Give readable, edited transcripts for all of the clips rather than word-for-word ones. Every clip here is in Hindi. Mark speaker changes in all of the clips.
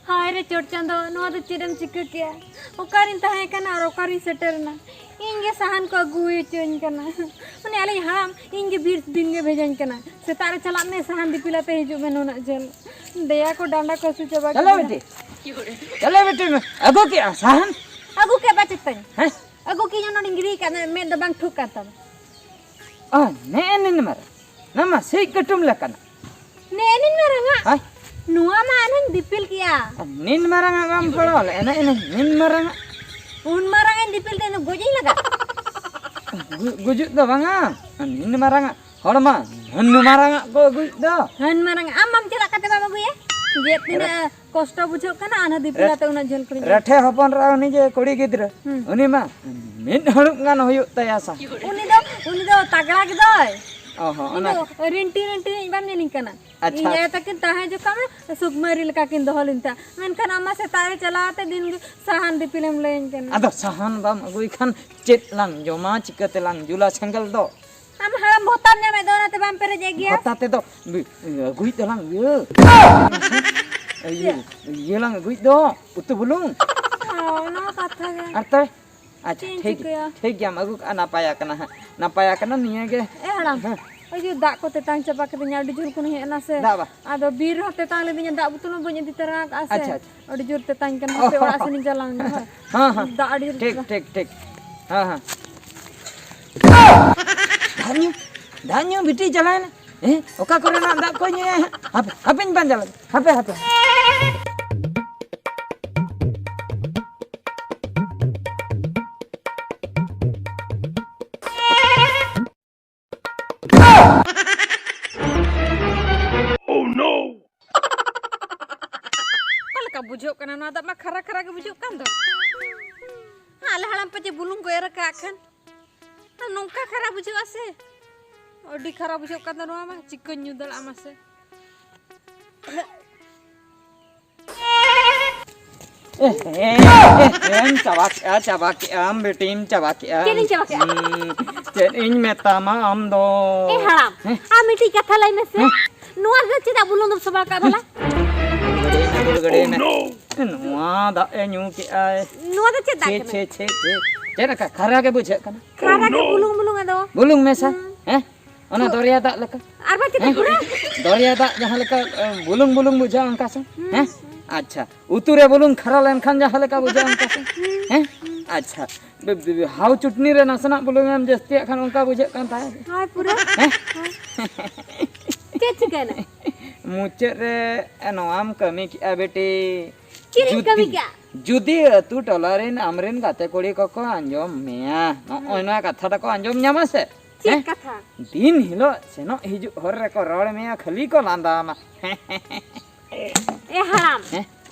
Speaker 1: हाय रे चोट चांदो नो तो चिरम चिक के ओकारिन तहे कना और ओकारि सेटरना इंगे साहन को गुई चोन कना माने आले हाम इंगे बीर दिन गे भेजन कना सेतारे चला में साहन दिपिलाते हिजु में नोना जल दया को डांडा को सुचबा
Speaker 2: चले बेटे अगो के साहन
Speaker 1: अगु के बचतन
Speaker 2: हैं
Speaker 1: अगु की नो डिंगरी कना में द बांग ठुक काता
Speaker 2: ने मर नमा से कटुम लकना
Speaker 1: ने निन मरंगा
Speaker 2: हाय
Speaker 1: नुआ मानन दिपिल किया
Speaker 2: निन मरंगा गम पड़ोल एना निन मरंगा
Speaker 1: उन मरंगा दिपिल ते गोजी लगा
Speaker 2: गुजुत दो बांगा निन मरंगा हड़मा हन मरंगा को गुजुत दो
Speaker 1: हन मरंगा आम चला कते बाबा गुए जे तिना कष्ट बुझो कना आना दिपिला ते उना झल करी
Speaker 2: रठे हपन रा उनी जे कोड़ी गिद्र उनी मा मिन हड़ुक गान होयो तया सा
Speaker 1: उनी दो तगड़ा के दोय
Speaker 2: ओहो ओना
Speaker 1: रेंटी बाम नेलिं कना
Speaker 2: अच्छा
Speaker 1: ये तकिन ताहे जो कम सुगमरी लका किन दोहलिनता मेनखान अम्मा से तारे चलाते दिन साहन दिपिलम लेन कना
Speaker 2: अदो साहन बाम अगुई खान चेत लांग जमा चिकते लांग जुला छंगल दो
Speaker 1: हम हरम भोतान ने में दोना ते बाम पेरे जे गया
Speaker 2: होताते दो अगुई तो लांग ये लांग अगुई दो उतु बुलुंग
Speaker 1: ना कथा गे
Speaker 2: अर्थ अच्छा ठीक गया मगु नापाया कना निया गे
Speaker 1: ए हड़ाम ओय दाग को तेतांग चपा के न्या डिजुल को हेना से आदो बीर होते तांग ले दिnya दाग बुतुल बनि दि तरह आसे
Speaker 2: अच्छा
Speaker 1: ओडी जुर तेतांग कना पे ओड़ा से नि जलांग हां दाग अडी
Speaker 2: ठीक हां धान्यो बिटी चलाए ना ए ओका करे ना दाग को न्या हापेन बन जाला हापे
Speaker 1: बुझो कना ना मा खरा के बुझो कान दो आले हड़ाम पे बुलुंग को एरा का खन नोंका खरा बुझो आसे ओडी खरा बुझो कान दो मा चिकन न्यूदल आमासे
Speaker 2: चबाक आम बेटीम चबाक इन मेतामा आम दो
Speaker 1: ए हड़ाम आ मिठी कथा लाई में से नुआ से चिदा बुलुंग सबा का भला
Speaker 2: गड़े में नुआ दा ए न्यू के आए
Speaker 1: नुआ दा चिदा
Speaker 2: छे जेना का खरा के बुझे कना
Speaker 1: खरा के बुलुंग दो
Speaker 2: बुलुंग में सा हैं ओना दरिया दा लका
Speaker 1: आर बा चिदा पूरा
Speaker 2: दरिया दा जहां लका बुलुंग बुझा अंका से हैं अच्छा उतुरे बुलुंग खरा लेन खान जहां लका बुझा अंका से हैं अच्छा हाउ चटनी रे नसना बुलुंग हम जस्ती खान उनका बुझे कान ता
Speaker 1: हाय पूरा हैं चेच केना
Speaker 2: मुचे रे नोआम कमी किया बेटी
Speaker 1: चिरिन कमी क्या
Speaker 2: जुदी तू टोलारेन आमरेन गाते कोड़ी को अंजम मिया नोना कथा को अंजम न्यामा से
Speaker 1: चेक कथा
Speaker 2: दिन हिलो सेनो हिजु हर रे को रोड मिया खली को लांदा मा
Speaker 1: ए हराम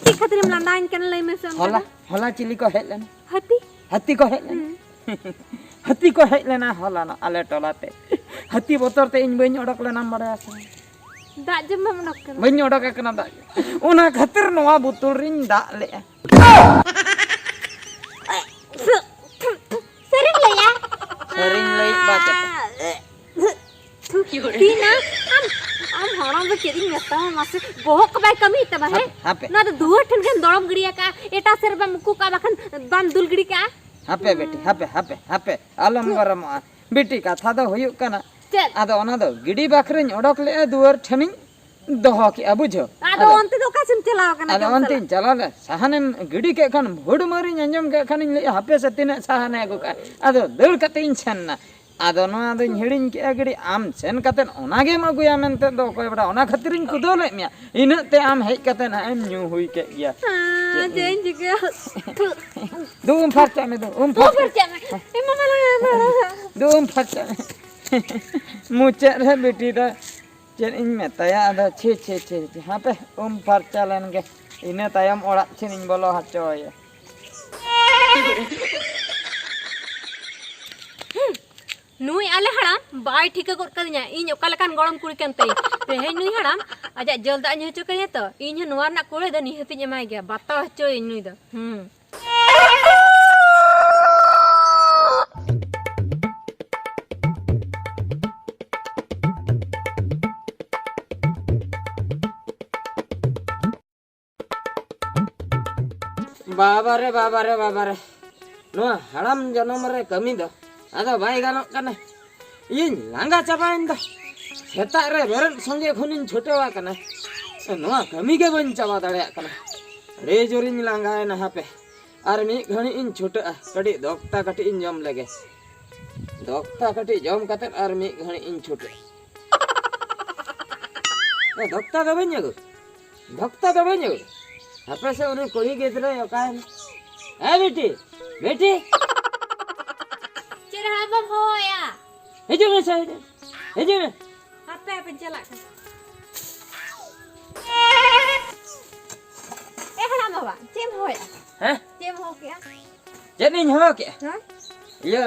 Speaker 1: की खतरम लांदा इन कन लई में से
Speaker 2: होला चिली को हेलन
Speaker 1: हत्ती
Speaker 2: को हेलन हत्ती को हेलन होला ना आले टोलाते हत्ती बोतर ते इन बइन ओडक लेना बड़ा आसा
Speaker 1: दा जम मनक कना
Speaker 2: बइन ओडक कना दा उना खातिर नोआ बुतुल रिन दा ले सरिन लई बाचत
Speaker 1: तीना am हराम बे केदी मेता मासे बोहक बाय कमी तबा है ना तो दुआ ठन के दड़म गड़िया का एटा सेर बा मुकु का बखन बाम दुल गड़ी का
Speaker 2: हापे बेटी हापे आलम गरम बेटी कथा दो हुयु कना आदो ओना दो गिडी बाखरिन ओडक ले दुआर ठनिन दोहो की अबुझो
Speaker 1: आदो अंते दो कासिम चलाव कना
Speaker 2: आदो अंते चलाले साहनन गिडी के खन भोड मारी अंजम के खन ले हापे सतिने साहने अगु का आदो दल कते इन छन्ना आदो नो आदो हिडिन के गिडी आम सेन कते ओना गे मगुया मेनते दो कोय बडा ओना खतिरिन कुदोले मिया इनते आम हेज कते ना एम न्यू हुई के गया
Speaker 1: जेन जगे
Speaker 2: दूम फरचा में दूम फरचा में
Speaker 1: ए ममा
Speaker 2: दूम फरचा मुचे रे बेटी दा चेन इन में तया आदा छे हां पे फरचा लेन गे इने तायम ओड़ा छिन इन बोलो हचोय
Speaker 1: नुई आले हड़ाम बाय ठीका कर कदिया इन ओका लकान गरम कुड़ी केनते तेहे नुई हड़ाम आजा जल्दा न्यू चो करिया तो इन नुआ ना कुड़े द निहति एमाय गया बाता हचो इन नुई द
Speaker 2: बाबा रे नो हड़म जनम रे कमी दो आदो बाय गानो कने इन लांगा चाबाइन दो सेता रे बेरन संगे खुनिन छोटेवा कने नो कमी के बन चाबा दाड़े कने रे जोरिन लांगा है ना पे आर मी घणी इन छोटे कटी दोक्ता कटी इन जम लगे दोक्ता कटी जम कते आर मी घणी इन छोटे ए दोक्ता दो बन्यागो आपे से उन्हें कोई गिद्रे का है बेटी
Speaker 1: चेहरा बम होया
Speaker 2: हेजो में साइड हेजो में
Speaker 1: आपे पे चला कर ए हला बाबा चेम होया
Speaker 2: हैं
Speaker 1: चेम हो क्या
Speaker 2: जनिन हो के
Speaker 1: हां
Speaker 2: ये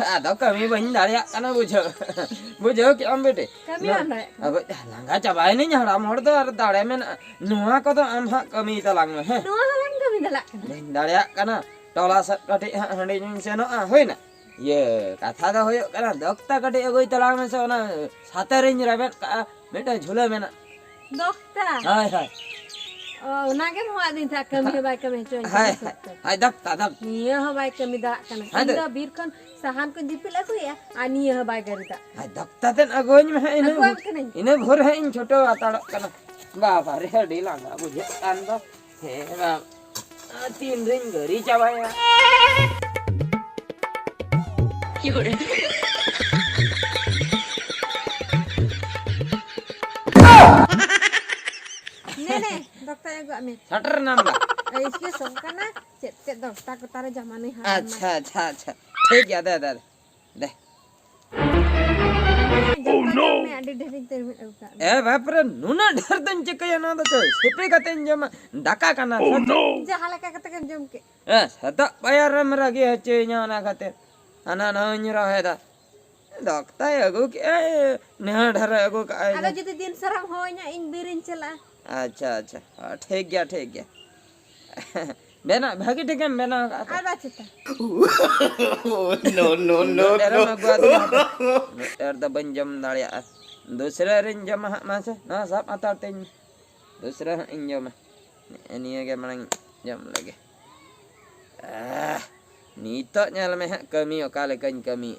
Speaker 2: आदो कमी बन दाड़िया कना बुझो के हम बेटे
Speaker 1: कमी आना
Speaker 2: अब लांगा चबाई नहीं हड़ाम हड़ तो अर दाड़े में नुआ को तो हम कमी त लांग में है
Speaker 1: नो हलन कमी दला
Speaker 2: बन दाड़िया कना टोला सट कटी हंडी से नो होय ना ये कथा दा होयो कना दक्ता कटी एगोई तलांग में से ना साते रेंज रबेन का बेटा झूले में ना
Speaker 1: दोक्ता
Speaker 2: हाय हाय
Speaker 1: ओ नागे मोआ दिन था कमी बाय कमी चोन
Speaker 2: हाय हाय दक्ता
Speaker 1: निये ह बाय कमी दा कना इंदा बीर कन सहान को दिपिल अगुया आ निये ह बाय गरिता
Speaker 2: हाय दक्ता तेन अगोन में है
Speaker 1: अगुआ के नहीं
Speaker 2: इने भोर है इन छोटो आताड़ कना बाबा रे हडी लांगा बुझे कान दो हे बा तीन दिन घरी चबाया
Speaker 1: ने डॉक्टर एगो में
Speaker 2: शटर नाम ला
Speaker 1: इसके सब का ना चेत डॉक्टर को तारे जमाने हां
Speaker 2: अच्छा ठीक है दे
Speaker 1: ओह नो मैं आडी ढेरी तेर में उका
Speaker 2: ए बाप रे नुना ढेर दन चिकया ना तो सिपे कते जम दाका कना
Speaker 1: जहाला का कते जम के
Speaker 2: ए सदा बायर मरा गे हचे ना कते अना न रहे दा डॉक्टर एगो के ने ढर एगो का
Speaker 1: अरे जदी दिन सरम होइना इन बिरिन चला
Speaker 2: अच्छा ठीक गया बेना भागी ठीक है बेना
Speaker 1: आ बात है
Speaker 2: नो एर द बंजम दाड़िया दूसरा रिन जम मासे ना सब आताते दूसरा इन जम एनिया के मन जम लगे नीतो nyal में कमी ओकाले कन कमी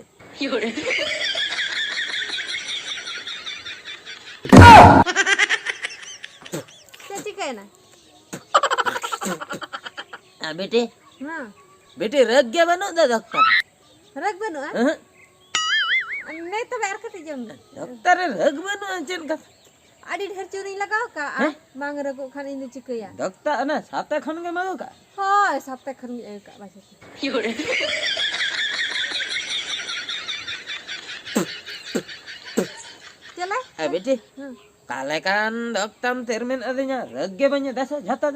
Speaker 1: सच्ची कहना
Speaker 2: बेटे
Speaker 1: हां
Speaker 2: बेटे रग गया बनो दा डॉक्टर
Speaker 1: रग बनो नहीं तो बैर कते जम
Speaker 2: डॉक्टर रग बनो चेन का
Speaker 1: आडी ढेर चोरी लगाओ का मांग रगो खान इन चिकया
Speaker 2: डॉक्टर ना साते खन के मांगो का
Speaker 1: हां साते खन का बस चला
Speaker 2: ए बेटे काले kan doctor termin adanya rage banyak dasa jata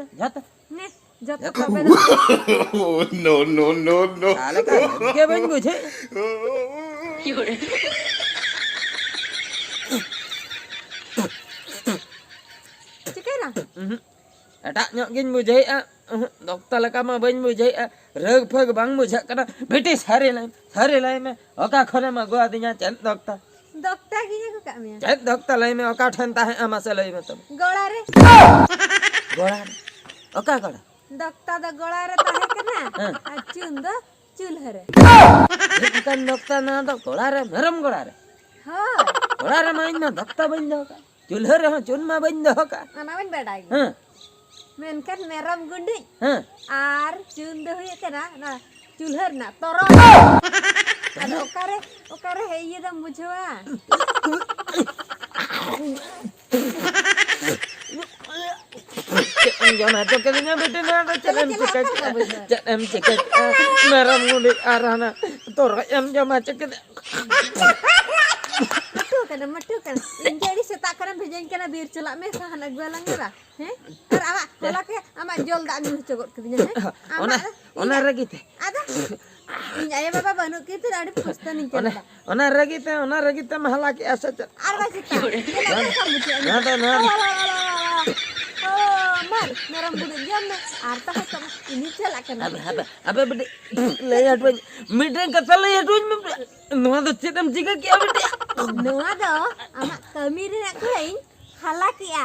Speaker 1: ने जब तक पे
Speaker 3: no.
Speaker 2: काले kan rage banyak बुझे
Speaker 1: चिकना
Speaker 2: एटा nyok gin बुझे डॉक्टर लका मा बन बुझे रग फग बांग बुझा कना बेटे सारे लाई में ओका खरे मा गवा दिया चन डॉक्टर
Speaker 1: की को का में
Speaker 2: चन डॉक्टर लाई में ओका ठनता है अमा से लाई में तुम
Speaker 1: गोड़ा रे
Speaker 2: ओका गड़ा
Speaker 1: डॉक्टर द गोड़ा रे ताहे कना आ चुंद चूल्हा रे
Speaker 2: इनका डॉक्टर ना तो गोड़ा रे नरम गोड़ा रे
Speaker 1: हां
Speaker 2: गोड़ा रे माइन ना डॉक्टर बन दो का चूल्हा रे चुन मा बन दो का
Speaker 1: अना बन बेडाई
Speaker 2: हां
Speaker 1: मेनकन मेरम गुंडी
Speaker 2: हां
Speaker 1: आर चुंद हुई कना ना चूल्हा ना तोरो अरे ओकारे है ये दम बुझवा
Speaker 2: जमा तो कदिnya बेटे ना चलम चिकट नरम गुंडी आराना तोर एम जमा चिकट
Speaker 1: मटू कना इंजरी से ताकना भेजन कना बीर चला में सहन अगवालंग बा हैं और आवा होला के आमा जल दा नु चगोट कदिnya हैं
Speaker 2: ओना रगीते
Speaker 1: आदा इन आया बाबा बनु के तो आड़ी फस्ता नहीं चला
Speaker 2: ओना रगीते महला के ऐसा चल
Speaker 1: आर बासिता
Speaker 2: ना तो ना
Speaker 1: ओ मर नरम बुड़ जम में आरता है तो इनी चला कना
Speaker 2: अबे बेटे ले हटवन मीटिंग कतल ले हटवन नोआ तो चेतम जिगा क्या बेटे
Speaker 1: नोआ दो आमा कमी रे ना कहीं हाला किया